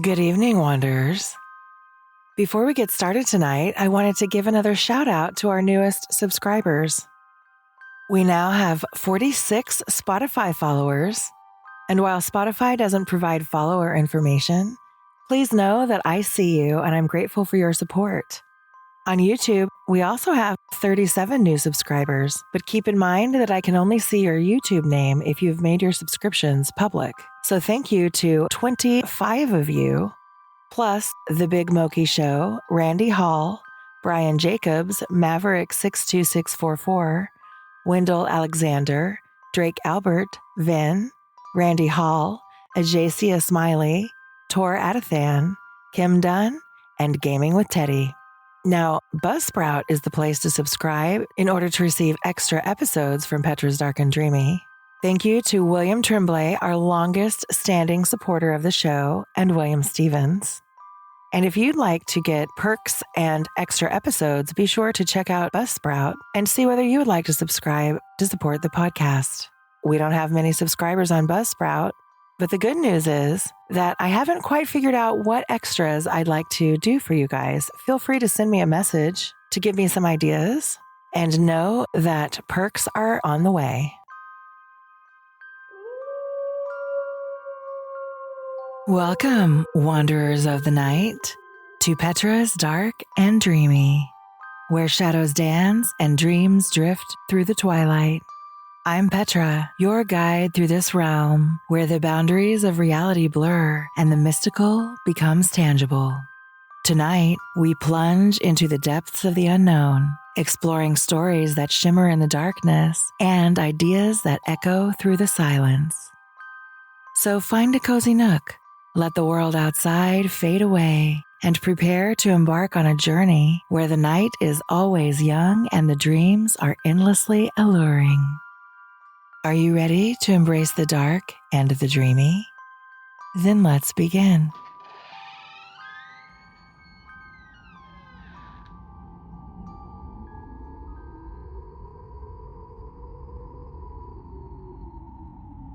Good evening, Wanderers. Before we get started tonight, I wanted to give another shout out to our newest subscribers. We now have 46 Spotify followers, and while Spotify doesn't provide follower information, please know that I see you and I'm grateful for your support. On YouTube, we also have 37 new subscribers, but keep in mind that I can only see your YouTube name if you've made your subscriptions public. So thank you to 25 of you, plus The Big Moki Show, Randy Hall, Brian Jacobs, Maverick62644, Wendell Alexander, Drake Albert, Vin, Randy Hall, Ajacia Smiley, Tor Adathan, Kim Dunn, and Gaming with Teddy. Now, Buzzsprout is the place to subscribe in order to receive extra episodes from Petra's Dark and Dreamy. Thank you to William Tremblay, our longest standing supporter of the show, and William Stevens. And if you'd like to get perks and extra episodes, be sure to check out Buzzsprout and see whether you would like to subscribe to support the podcast. We don't have many subscribers on Buzzsprout, but the good news is that I haven't quite figured out what extras I'd like to do for you guys. Feel free to send me a message to give me some ideas, and know that perks are on the way. Welcome, Wanderers of the Night, to Petra's Dark and Dreamy, where shadows dance and dreams drift through the twilight. I'm Petra, your guide through this realm where the boundaries of reality blur and the mystical becomes tangible. Tonight, we plunge into the depths of the unknown, exploring stories that shimmer in the darkness and ideas that echo through the silence. So find a cozy nook, let the world outside fade away, and prepare to embark on a journey where the night is always young and the dreams are endlessly alluring. Are you ready to embrace the dark and the dreamy? Then let's begin.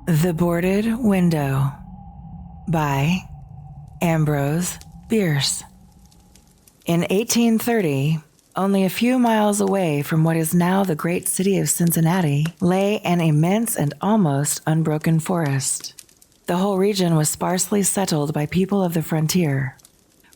The Boarded Window by Ambrose Bierce. In 1830, only a few miles away from what is now the great city of Cincinnati, lay an immense and almost unbroken forest. The whole region was sparsely settled by people of the frontier,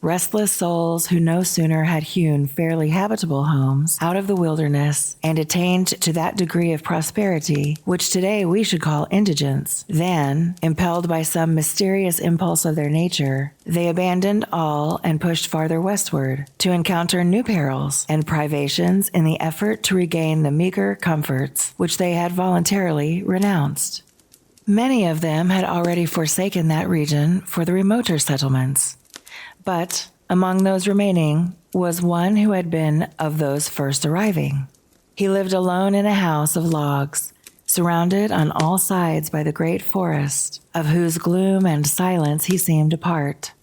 restless souls who no sooner had hewn fairly habitable homes out of the wilderness and attained to that degree of prosperity which today we should call indigence, than, impelled by some mysterious impulse of their nature, they abandoned all and pushed farther westward to encounter new perils and privations in the effort to regain the meager comforts which they had voluntarily renounced. Many of them had already forsaken that region for the remoter settlements. But among those remaining was one who had been of those first arriving. He lived alone in a house of logs, surrounded on all sides by the great forest, of whose gloom and silence he seemed a part,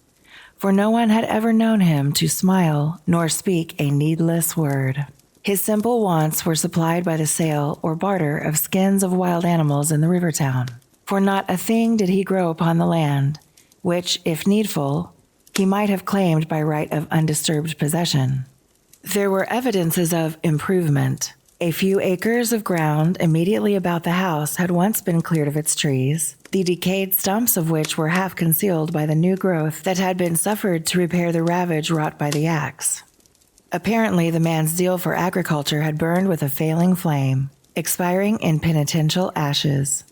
for no one had ever known him to smile nor speak a needless word. His simple wants were supplied by the sale or barter of skins of wild animals in the river town, for not a thing did he grow upon the land, which, if needful, he might have claimed by right of undisturbed possession. There were evidences of improvement. A few acres of ground immediately about the house had once been cleared of its trees, the decayed stumps of which were half concealed by the new growth that had been suffered to repair the ravage wrought by the axe. Apparently, the man's zeal for agriculture had burned with a failing flame, expiring in penitential ashes.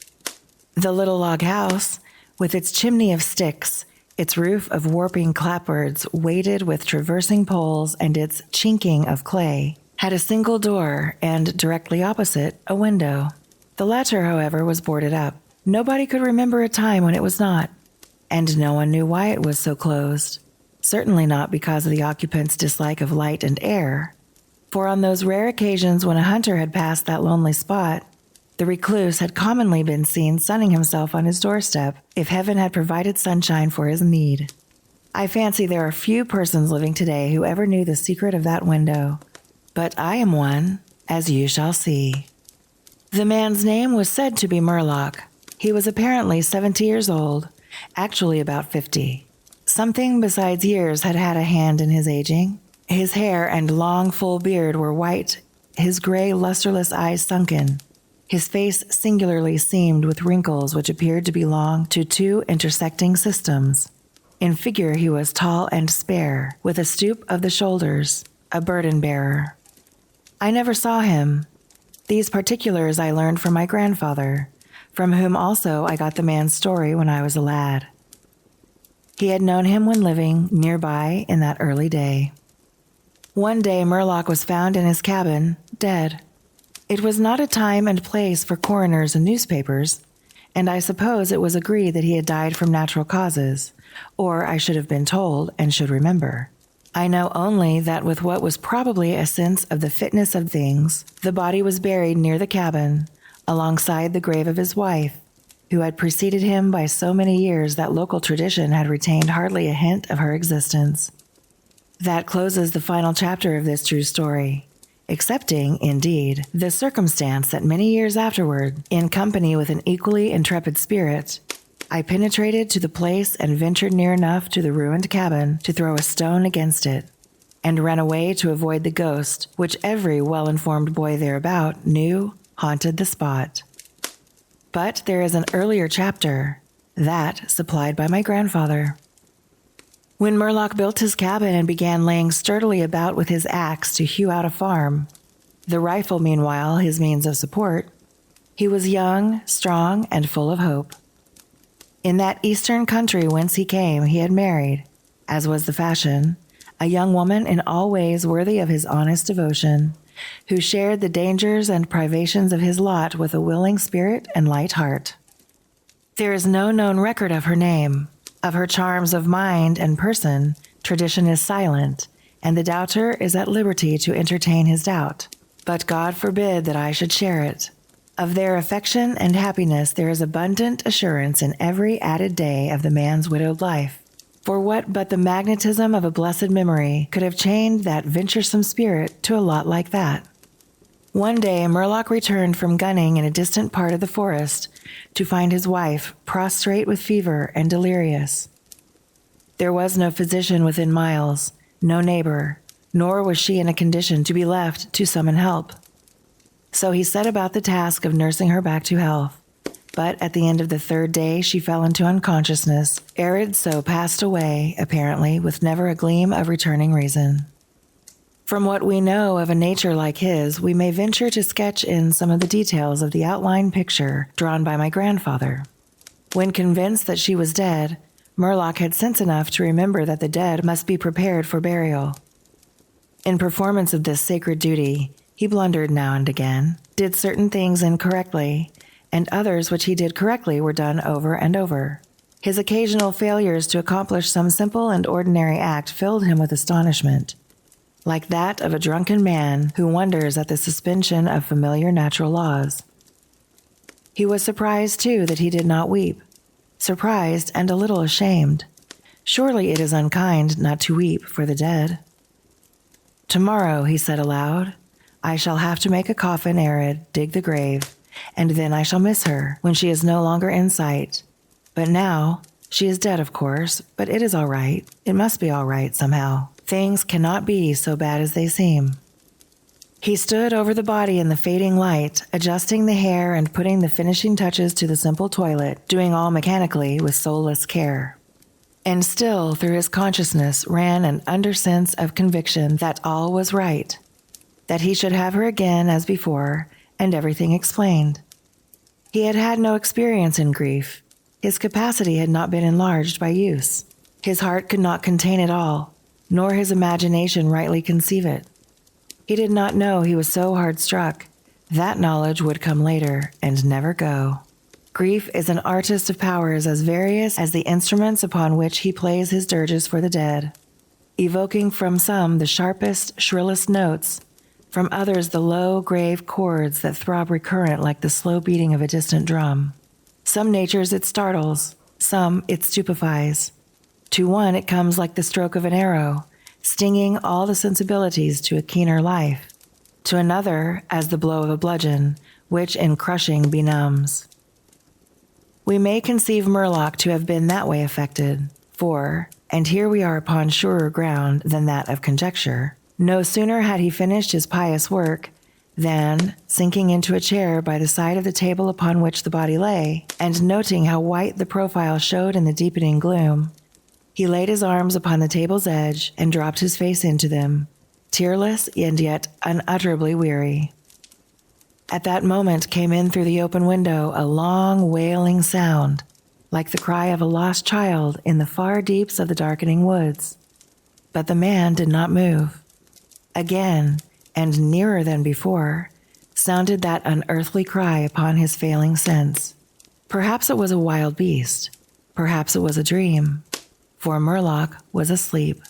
The little log house, with its chimney of sticks, its roof of warping clapboards weighted with traversing poles, and its chinking of clay, had a single door and, directly opposite, a window. The latter, however, was boarded up. Nobody could remember a time when it was not, and no one knew why it was so closed. Certainly not because of the occupant's dislike of light and air, for on those rare occasions when a hunter had passed that lonely spot, the recluse had commonly been seen sunning himself on his doorstep if heaven had provided sunshine for his need. I fancy there are few persons living today who ever knew the secret of that window, but I am one, as you shall see. The man's name was said to be Murlock. He was apparently 70 years old, actually about 50. Something besides years had had a hand in his aging. His hair and long, full beard were white, his gray, lusterless eyes sunken. His face singularly seamed with wrinkles which appeared to belong to two intersecting systems. In figure he was tall and spare, with a stoop of the shoulders, a burden-bearer. I never saw him. These particulars I learned from my grandfather, from whom also I got the man's story when I was a lad. He had known him when living nearby in that early day. One day Murlock was found in his cabin, dead. It was not a time and place for coroners and newspapers, and I suppose it was agreed that he had died from natural causes, or I should have been told and should remember. I know only that with what was probably a sense of the fitness of things, the body was buried near the cabin, alongside the grave of his wife, who had preceded him by so many years that local tradition had retained hardly a hint of her existence. That closes the final chapter of this true story, excepting, indeed, the circumstance that many years afterward, in company with an equally intrepid spirit, I penetrated to the place and ventured near enough to the ruined cabin to throw a stone against it, and ran away to avoid the ghost which every well-informed boy thereabout knew haunted the spot. But there is an earlier chapter, that supplied by my grandfather. When Murlock built his cabin and began laying sturdily about with his axe to hew out a farm, the rifle meanwhile his means of support, he was young, strong, and full of hope. In that eastern country whence he came, he had married, as was the fashion, a young woman in all ways worthy of his honest devotion, who shared the dangers and privations of his lot with a willing spirit and light heart. There is no known record of her name. Of her charms of mind and person, tradition is silent, and the doubter is at liberty to entertain his doubt. But God forbid that I should share it. Of their affection and happiness there is abundant assurance in every added day of the man's widowed life. For what but the magnetism of a blessed memory could have chained that venturesome spirit to a lot like that? One day Murlock returned from gunning in a distant part of the forest to find his wife prostrate with fever and delirious. There was no physician within miles, no neighbor, nor was she in a condition to be left to summon help. So he set about the task of nursing her back to health, but at the end of the third day she fell into unconsciousness, arid so passed away, apparently, with never a gleam of returning reason. From what we know of a nature like his, we may venture to sketch in some of the details of the outline picture drawn by my grandfather. When convinced that she was dead, Murlock had sense enough to remember that the dead must be prepared for burial. In performance of this sacred duty, he blundered now and again, did certain things incorrectly, and others which he did correctly were done over and over. His occasional failures to accomplish some simple and ordinary act filled him with astonishment, like that of a drunken man who wonders at the suspension of familiar natural laws. He was surprised, too, that he did not weep, surprised and a little ashamed. Surely it is unkind not to weep for the dead. "Tomorrow," he said aloud, "I shall have to make a coffin arid, dig the grave, and then I shall miss her when she is no longer in sight. But now, she is dead, of course, but it is all right. It must be all right somehow. Things cannot be so bad as they seem." He stood over the body in the fading light, adjusting the hair and putting the finishing touches to the simple toilet, doing all mechanically with soulless care. And still, through his consciousness ran an undersense of conviction that all was right, that he should have her again as before, and everything explained. He had had no experience in grief. His capacity had not been enlarged by use. His heart could not contain it all, nor his imagination rightly conceive it. He did not know he was so hard struck. That knowledge would come later and never go. Grief is an artist of powers as various as the instruments upon which he plays his dirges for the dead, evoking from some the sharpest, shrillest notes, from others the low, grave chords that throb recurrent like the slow beating of a distant drum. Some natures it startles, some it stupefies. To one it comes like the stroke of an arrow, stinging all the sensibilities to a keener life. To another, as the blow of a bludgeon, which in crushing benumbs. We may conceive Murlock to have been that way affected, for, And here we are upon surer ground than that of conjecture. No sooner had he finished his pious work than, sinking into a chair by the side of the table upon which the body lay, and noting how white the profile showed in the deepening gloom, he laid his arms upon the table's edge and dropped his face into them, tearless and yet unutterably weary. At that moment came in through the open window a long wailing sound, like the cry of a lost child in the far deeps of the darkening woods. But the man did not move. Again, and nearer than before, sounded that unearthly cry upon his failing sense. Perhaps it was a wild beast. Perhaps it was a dream. For Murlock was asleep.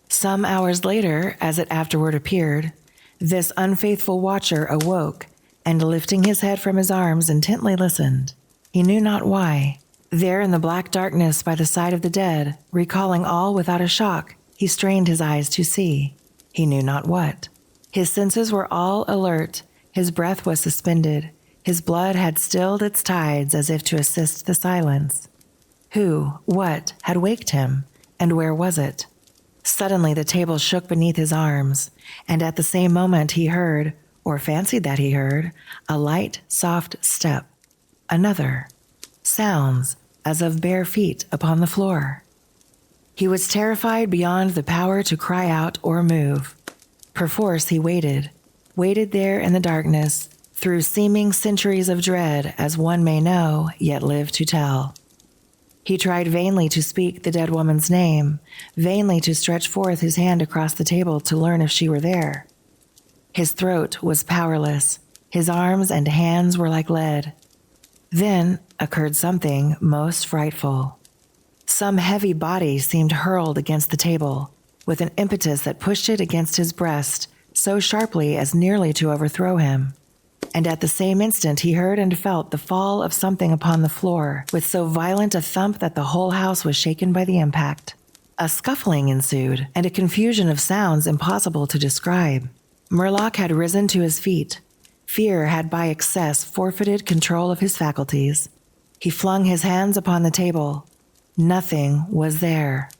Some hours later, as it afterward appeared, this unfaithful watcher awoke, and lifting his head from his arms intently listened. He knew not why. There in the black darkness by the side of the dead, recalling all without a shock, he strained his eyes to see. He knew not what. His senses were all alert, his breath was suspended, his blood had stilled its tides as if to assist the silence. Who, what, had waked him, and where was it? Suddenly the table shook beneath his arms, and at the same moment he heard, or fancied that he heard, a light, soft step. Another. Sounds, as of bare feet upon the floor. He was terrified beyond the power to cry out or move. Perforce he waited there in the darkness, through seeming centuries of dread, as one may know, yet live to tell. He tried vainly to speak the dead woman's name, vainly to stretch forth his hand across the table to learn if she were there. His throat was powerless, his arms and hands were like lead. Then occurred something most frightful. Some heavy body seemed hurled against the table, with an impetus that pushed it against his breast so sharply as nearly to overthrow him. And at the same instant he heard and felt the fall of something upon the floor, with so violent a thump that the whole house was shaken by the impact. A scuffling ensued, and a confusion of sounds impossible to describe. Murlock had risen to his feet. Fear had by excess forfeited control of his faculties. He flung his hands upon the table. Nothing was there.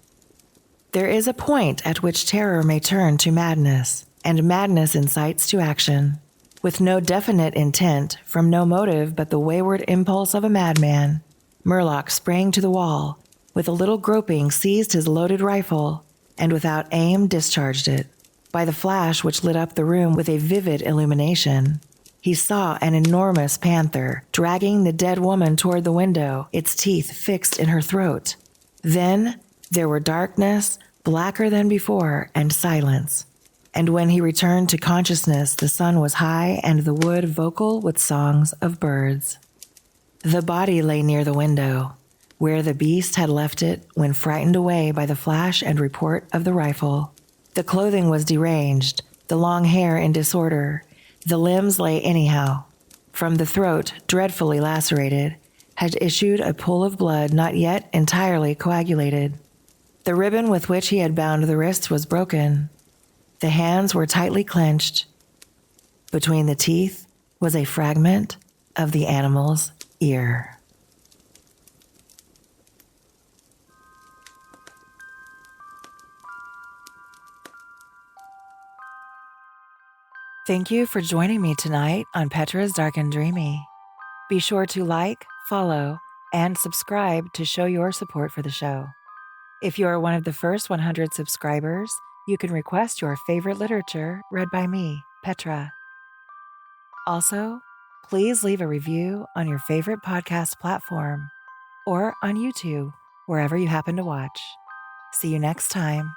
There is a point at which terror may turn to madness, and madness incites to action. With no definite intent, from no motive but the wayward impulse of a madman, Murlock sprang to the wall, with a little groping seized his loaded rifle, and without aim discharged it. By the flash which lit up the room with a vivid illumination, he saw an enormous panther dragging the dead woman toward the window, its teeth fixed in her throat. Then there were darkness, blacker than before, and silence. And when he returned to consciousness, the sun was high and the wood vocal with songs of birds. The body lay near the window, where the beast had left it when frightened away by the flash and report of the rifle. The clothing was deranged, the long hair in disorder, the limbs lay anyhow. From the throat, dreadfully lacerated, had issued a pool of blood not yet entirely coagulated. The ribbon with which he had bound the wrists was broken. The hands were tightly clenched. Between the teeth was a fragment of the animal's ear. Thank you for joining me tonight on Petra's Dark and Dreamy. Be sure to like, follow, and subscribe to show your support for the show. If you are one of the first 100 subscribers, you can request your favorite literature read by me, Petra. Also, please leave a review on your favorite podcast platform or on YouTube, wherever you happen to watch. See you next time.